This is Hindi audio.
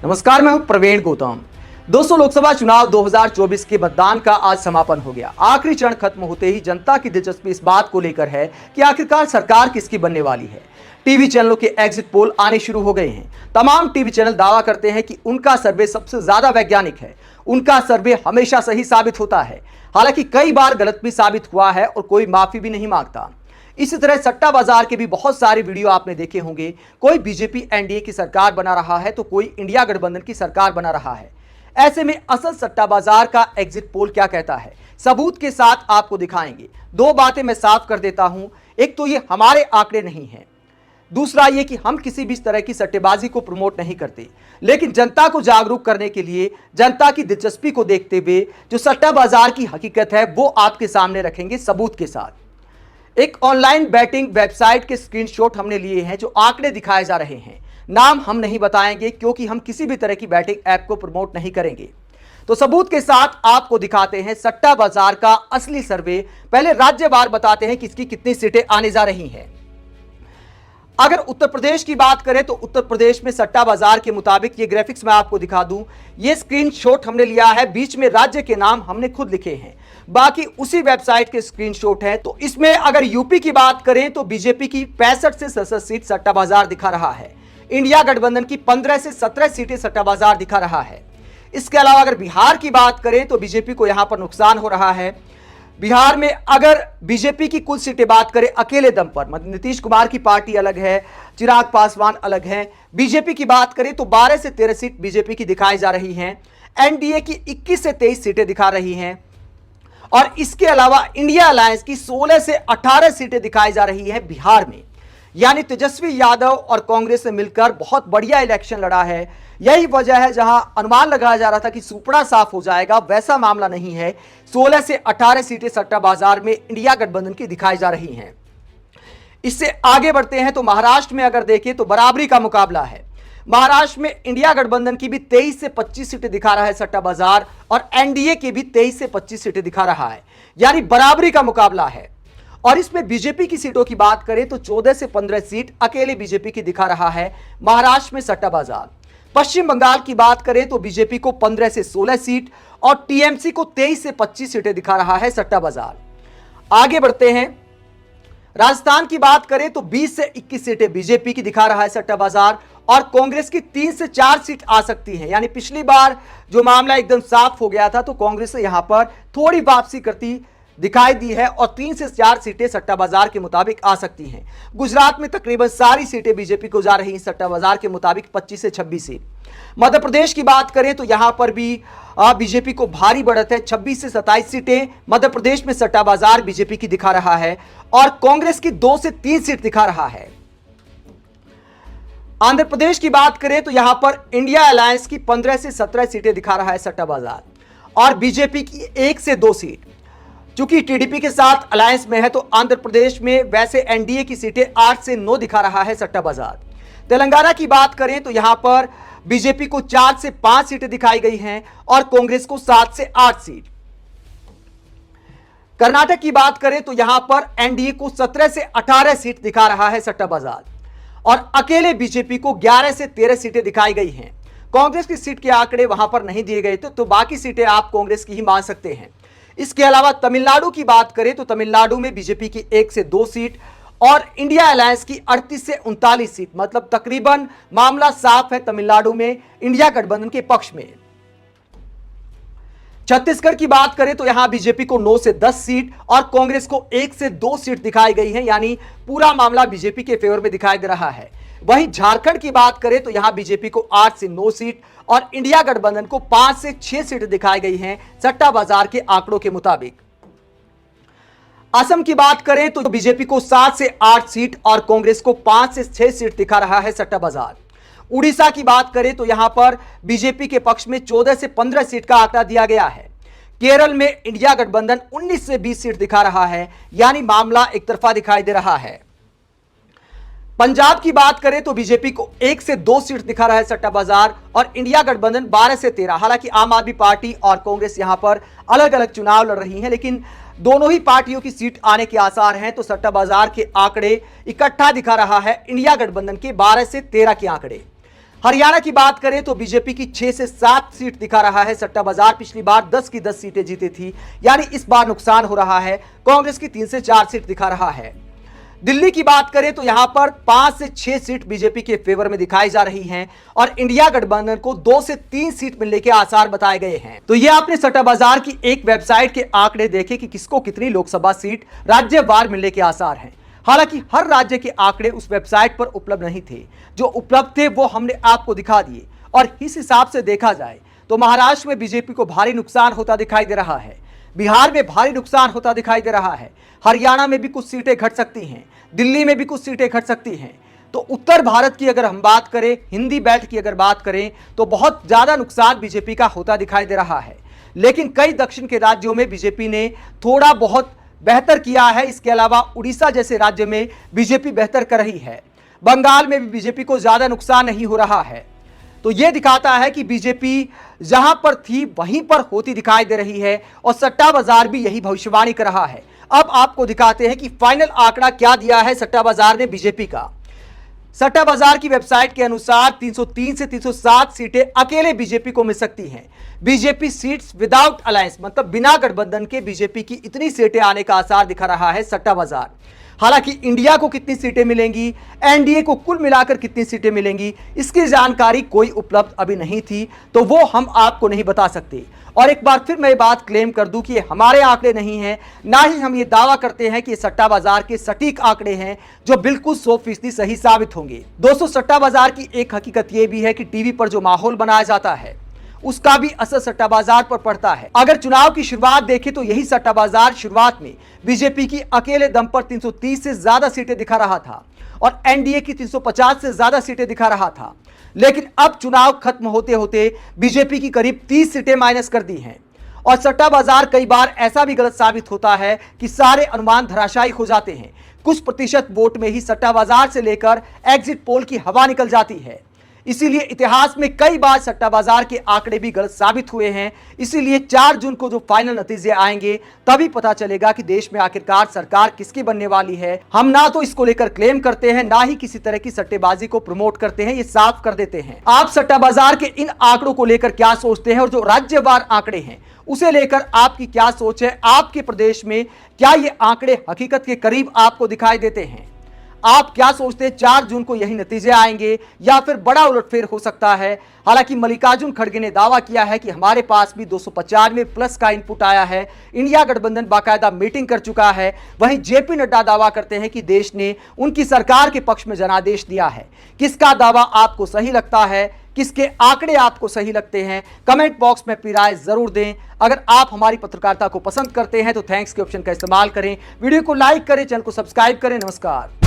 नमस्कार, मैं हूं प्रवीण गौतम। दोस्तों, लोकसभा चुनाव 2024 के मतदान का आज समापन हो गया। आखिरी चरण खत्म होते ही जनता की दिलचस्पी इस बात को लेकर है कि आखिरकार सरकार किसकी बनने वाली है। टीवी चैनलों के एग्जिट पोल आने शुरू हो गए हैं। तमाम टीवी चैनल दावा करते हैं कि उनका सर्वे सबसे ज्यादा वैज्ञानिक है। उनका सर्वे हमेशा सही साबित होता है, हालांकि कई बार गलत भी साबित हुआ है और कोई माफी भी नहीं मांगता। इसी तरह सट्टा बाजार के भी बहुत सारे वीडियो आपने देखे होंगे। कोई बीजेपी एनडीए की सरकार बना रहा है तो कोई इंडिया गठबंधन की सरकार बना रहा है। ऐसे में असल सट्टा बाजार का एग्जिट पोल क्या कहता है, सबूत के साथ आपको दिखाएंगे। दो बातें मैं साफ कर देता हूं, एक तो ये हमारे आंकड़े नहीं हैं, दूसरा ये कि हम किसी भी तरह की सट्टेबाजी को प्रमोट नहीं करते, लेकिन जनता को जागरूक करने के लिए, जनता की दिलचस्पी को देखते हुए जो सट्टा बाजार की हकीकत है वो आपके सामने रखेंगे सबूत के साथ। एक ऑनलाइन बैटिंग वेबसाइट के स्क्रीनशॉट हमने लिए हैं जो आंकड़े दिखाए जा रहे हैं। नाम हम नहीं बताएंगे क्योंकि हम किसी भी तरह की बैटिंग ऐप को प्रमोट नहीं करेंगे। तो सबूत के साथ आपको दिखाते हैं सट्टा बाजार का असली सर्वे। पहले राज्यवार बताते हैं किसकी कितनी सीटें आने जा रही हैं। अगर उत्तर प्रदेश की बात करें तो उत्तर प्रदेश में सट्टा बाजार के मुताबिक, ये ग्राफिक्स मैं आपको दिखा दूं, ये स्क्रीनशॉट हमने लिया है, बीच में राज्य के नाम हमने खुद लिखे हैं, बाकी उसी वेबसाइट के स्क्रीनशॉट है। तो इसमें अगर यूपी की बात करें तो बीजेपी की 65 से 67 सीट सट्टा बाजार दिखा रहा है। इंडिया गठबंधन की 15 से 17 सीटें सट्टा बाजार दिखा रहा है। इसके अलावा अगर बिहार की बात करें तो बीजेपी को यहां पर नुकसान हो रहा है। बिहार में अगर बीजेपी की कुल सीटें बात करें अकेले दम पर, मतलब नीतीश कुमार की पार्टी अलग है, चिराग पासवान अलग है, बीजेपी की बात करें तो 12 से 13 सीट बीजेपी की दिखाई जा रही हैं। एनडीए की 21 से 23 सीटें दिखा रही हैं और इसके अलावा इंडिया अलायंस की 16 से 18 सीटें दिखाई जा रही है बिहार में। यानी तेजस्वी यादव और कांग्रेस ने मिलकर बहुत बढ़िया इलेक्शन लड़ा है। यही वजह है, जहां अनुमान लगाया जा रहा था कि सुपड़ा साफ हो जाएगा, वैसा मामला नहीं है। 16 से 18 सीटें सट्टा बाजार में इंडिया गठबंधन की दिखाई जा रही हैं। इससे आगे बढ़ते हैं तो महाराष्ट्र में अगर देखें तो बराबरी का मुकाबला है। महाराष्ट्र में इंडिया गठबंधन की भी 23 से 25 सीटें दिखा रहा है सट्टा बाजार और एनडीए की भी 23 से 25 सीटें दिखा रहा है, यानी बराबरी का मुकाबला है। और इसमें बीजेपी की सीटों की बात करें तो 14 से 15 सीट अकेले बीजेपी की दिखा रहा है महाराष्ट्र में सट्टा बाजार। पश्चिम बंगाल की बात करें तो बीजेपी को 15 से 16 सीट और टीएमसी को 23 से 25 सीटें दिखा रहा है सट्टा बाजार। आगे बढ़ते हैं, राजस्थान की बात करें तो 20 से 21 सीटें बीजेपी की दिखा रहा है सट्टा बाजार और कांग्रेस की 3 से 4 सीट आ सकती हैं। यानी पिछली बार जो मामला एकदम साफ हो गया था तो कांग्रेस ने यहां पर थोड़ी वापसी करती दिखाई दी है और 3 से 4 सीटें सट्टा बाजार के मुताबिक आ सकती हैं। गुजरात में तकरीबन सारी सीटें बीजेपी को जा रही हैं सट्टा बाजार के मुताबिक 25 से 26 सीट। मध्य प्रदेश की बात करें तो यहां पर भी बीजेपी को भारी बढ़त है, 26 से 27 सीटें मध्य प्रदेश में सट्टा बाजार बीजेपी की दिखा रहा है और कांग्रेस की 2 से 3 सीट दिखा रहा है। आंध्र प्रदेश की बात करें तो यहां पर इंडिया अलायंस की 15 से 17 सीटें दिखा रहा है सट्टा बाजार और बीजेपी की 1 से 2 सीट। चूंकि टीडीपी के साथ अलायंस में है तो आंध्र प्रदेश में वैसे एनडीए की सीटें 8 से 9 दिखा रहा है सट्टा बाजार। तेलंगाना की बात करें तो यहां पर बीजेपी को 4 से 5 सीटें दिखाई गई हैं और कांग्रेस को 7 से 8 सीट। कर्नाटक की बात करें तो यहां पर एनडीए को 17 से 18 सीट दिखा रहा है सट्टा बाजार और अकेले बीजेपी को 11 से 13 सीटें दिखाई गई हैं। कांग्रेस की सीट के आंकड़े वहां पर नहीं दिए गए थे तो बाकी सीटें आप कांग्रेस की ही मान सकते हैं। इसके अलावा तमिलनाडु की बात करें तो तमिलनाडु में बीजेपी की 1 से 2 सीट और इंडिया अलायंस की 38 से 39 सीट, मतलब तकरीबन मामला साफ है तमिलनाडु में इंडिया गठबंधन के पक्ष में। छत्तीसगढ़ की बात करें तो यहां बीजेपी को 9 से 10 सीट और कांग्रेस को 1 से 2 सीट दिखाई गई है, यानी पूरा मामला बीजेपी के फेवर में दिखाई दे रहा है। वहीं झारखंड की बात करें तो यहां बीजेपी को 8 से 9 सीट और इंडिया गठबंधन को 5 से 6 सीट दिखाई गई हैं सट्टा बाजार के आंकड़ों के मुताबिक। असम की बात करें तो बीजेपी को 7 से 8 सीट और कांग्रेस को 5 से 6 सीट दिखा रहा है सट्टा बाजार। उड़ीसा की बात करें तो यहां पर बीजेपी के पक्ष में 14 से 15 सीट का आंकड़ा दिया गया है। केरल में इंडिया गठबंधन 19 से 20 सीट दिखा रहा है, यानी मामला एक तरफा दिखाई दे रहा है। पंजाब की बात करें तो बीजेपी को 1 से 2 सीट दिखा रहा है सट्टा बाजार और इंडिया गठबंधन 12 से 13। हालांकि आम आदमी पार्टी और कांग्रेस यहां पर अलग अलग चुनाव लड़ रही हैं, लेकिन दोनों ही पार्टियों की सीट आने के आसार हैं। तो सट्टा बाजार के आंकड़े इकट्ठा दिखा रहा है इंडिया गठबंधन के 12 से 13 के आंकड़े। हरियाणा की बात करें तो बीजेपी की 6 से 7 सीट दिखा रहा है सट्टा बाजार। पिछली बार 10 की 10 सीटें जीती थी, यानी इस बार नुकसान हो रहा है। कांग्रेस की 3 से 4 सीट दिखा रहा है। दिल्ली की बात करें तो यहां पर 5 से 6 सीट बीजेपी के फेवर में दिखाई जा रही हैं और इंडिया गठबंधन को 2 से 3 सीट मिलने के आसार बताए गए हैं। तो ये आपने सट्टा बाजार की एक वेबसाइट के आंकड़े देखे कि किसको कितनी लोकसभा सीट राज्यवार मिलने के आसार हैं। हालांकि हर राज्य के आंकड़े उस वेबसाइट पर उपलब्ध नहीं थे, जो उपलब्ध थे वो हमने आपको दिखा दिए। और इस हिसाब से देखा जाए तो महाराष्ट्र में बीजेपी को भारी नुकसान होता दिखाई दे रहा है, बिहार में भारी नुकसान होता दिखाई दे रहा है, हरियाणा में भी कुछ सीटें घट सकती हैं, दिल्ली में भी कुछ सीटें घट सकती हैं। तो उत्तर भारत की अगर हम बात करें, हिंदी बेल्ट की अगर बात करें तो बहुत ज्यादा नुकसान बीजेपी का होता दिखाई दे रहा है। लेकिन कई दक्षिण के राज्यों में बीजेपी ने थोड़ा बहुत बेहतर किया है। इसके अलावा उड़ीसा जैसे राज्य में बीजेपी बेहतर कर रही है। बंगाल में भी बीजेपी को ज्यादा नुकसान नहीं हो रहा है। तो यह दिखाता है कि बीजेपी जहां पर थी वहीं पर होती दिखाई दे रही है और सट्टा बाजार भी यही भविष्यवाणी कर रहा है। अब आपको दिखाते हैं कि फाइनल आंकड़ा क्या दिया है सट्टा बाजार ने बीजेपी का। सट्टा बाजार की वेबसाइट के अनुसार 303 से 307 सीटें अकेले बीजेपी को मिल सकती हैं। बीजेपी सीट्स विदाउट अलायंस, मतलब बिना गठबंधन के बीजेपी की इतनी सीटें आने का आसार दिखा रहा है सट्टा बाजार। हालांकि इंडिया को कितनी सीटें मिलेंगी, एनडीए को कुल मिलाकर कितनी सीटें मिलेंगी, इसकी जानकारी कोई उपलब्ध अभी नहीं थी, तो वो हम आपको नहीं बता सकते। और एक बार फिर मैं ये बात क्लेम कर दूं कि ये हमारे आंकड़े नहीं हैं, ना ही हम ये दावा करते हैं कि ये सट्टा बाजार के सटीक आंकड़े हैं जो बिल्कुल 100% सही साबित होंगे। दोस्तों, सट्टा बाजार की एक हकीकत ये भी है कि टीवी पर जो माहौल बनाया जाता है उसका भी असर सट्टा बाजार पर पड़ता है। अगर चुनाव की शुरुआत देखें तो यही सट्टा बाजार शुरुआत में बीजेपी की अकेले दम पर 330 से ज्यादा सीटें दिखा रहा था और एनडीए की 350 से ज्यादा सीटें दिखा रहा था। लेकिन अब चुनाव खत्म होते होते बीजेपी की करीब 30 सीटें माइनस कर दी हैं। और सट्टा बाजार कई बार ऐसा भी गलत साबित होता है कि सारे अनुमान धराशायी हो जाते हैं। कुछ प्रतिशत वोट में ही सट्टा बाजार से लेकर एग्जिट पोल की हवा निकल जाती है। इसीलिए इतिहास में कई बार सट्टा बाजार के आंकड़े भी गलत साबित हुए हैं। इसीलिए 4 जून को जो फाइनल नतीजे आएंगे तभी पता चलेगा कि देश में आखिरकार सरकार किसकी बनने वाली है। हम ना तो इसको लेकर क्लेम करते हैं, ना ही किसी तरह की सट्टेबाजी को प्रमोट करते हैं, ये साफ कर देते हैं। आप सट्टा बाजार के इन आंकड़ों को लेकर क्या सोचते हैं और जो राज्यवार आंकड़े हैं उसे लेकर आपकी क्या सोच है? आपके प्रदेश में क्या ये आंकड़े हकीकत के करीब आपको दिखाई देते हैं? आप क्या सोचते हैं, 4 जून को यही नतीजे आएंगे या फिर बड़ा उलटफेर हो सकता है? हालांकि मल्लिकार्जुन खड़गे ने दावा किया है कि हमारे पास भी 295 प्लस का इनपुट आया है, इंडिया गठबंधन बाकायदा मीटिंग कर चुका है। वहीं जेपी नड्डा दावा करते हैं कि देश ने उनकी सरकार के पक्ष में जनादेश दिया है। किसका दावा आपको सही लगता है, किसके आंकड़े आपको सही लगते हैं? कमेंट बॉक्स में अपनी राय जरूर दें। अगर आप हमारी पत्रकारिता को पसंद करते हैं तो थैंक्स के ऑप्शन का इस्तेमाल करें, वीडियो को लाइक करें, चैनल को सब्सक्राइब करें। नमस्कार।